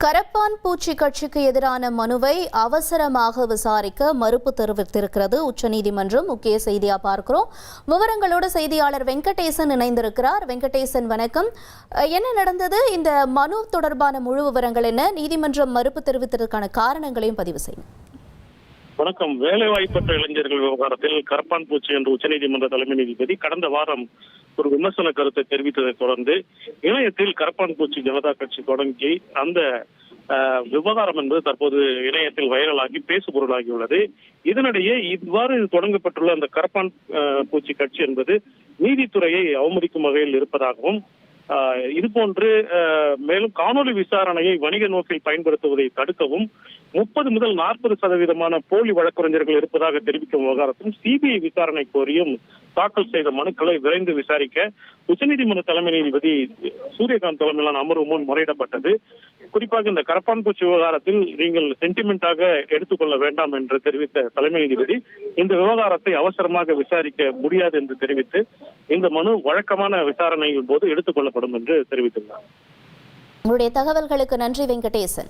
கரப்பான் பூச்சி கட்சிக்கு எதிரான மனுவை அவசரமாக விசாரிக்க மறுப்பு தெரிவித்திருக்கிறது உச்சநீதிமன்றம். முக்கிய செய்தியா பார்க்கிறோம். விவரங்களோடு செய்தியாளர் வெங்கடேசன் இணைந்திருக்கிறார். வெங்கடேசன், வணக்கம். என்ன நடந்தது? இந்த மனு தொடர்பான முழு விவரங்கள் என்ன? நீதிமன்றம் மறுப்பு தெரிவித்ததற்கான காரணங்களையும் பதிவு செய்யும். வணக்கம். வேலைவாய்ப்பற்ற இளைஞர்கள் விவகாரத்தில் கரப்பான் பூச்சி என்று உச்சநீதிமன்ற தலைமை நீதிபதி கடந்த வாரம் ஒரு விமர்சன கருத்தை தெரிவித்ததை தொடர்ந்து இணையத்தில் கரப்பான் பூச்சி ஜனதா கட்சி தொடங்கி அந்த விவகாரம் என்பது தற்போது இணையத்தில் வைரலாகி பேசுபொருளாகியுள்ளது. இதனிடையே இவ்வாறு தொடங்கப்பட்டுள்ள அந்த கரப்பான் பூச்சி கட்சி என்பது நீதித்துறையை அவமதிக்கும் வகையில் இருப்பதாகவும், இதுபோன்று மேலும் காணொலி விசாரணையை வணிக நோக்கில் பயன்படுத்துவதை தடுக்கவும் 30 முதல் 40% போலி வழக்கறிஞர்கள் இருப்பதாக தெரிவிக்கும் விவகாரத்தில் சிபிஐ விசாரணை கோரியும் தாக்கல் செய்த மனுக்களை விரைந்து விசாரிக்க உச்சநீதிமன்ற தலைமை நீதிபதி சூரியகாந்த் தலைமையிலான அமர்வு முன் முறையிடப்பட்டது. குறிப்பாக இந்த கரப்பான் பூச்சி விவகாரத்தில் நீங்கள் சென்டிமெண்டாக எடுத்துக்கொள்ள வேண்டாம் என்று தெரிவித்த தலைமை நீதிபதி இந்த விவகாரத்தை அவசரமாக விசாரிக்க முடியாது என்று தெரிவித்து இந்த மனு வழக்கமான விசாரணையின் போது எடுத்துக் கொள்ளப்படும் என்று தெரிவித்துள்ளார். உங்களுடைய தகவல்களுக்கு நன்றி வெங்கடேசன்.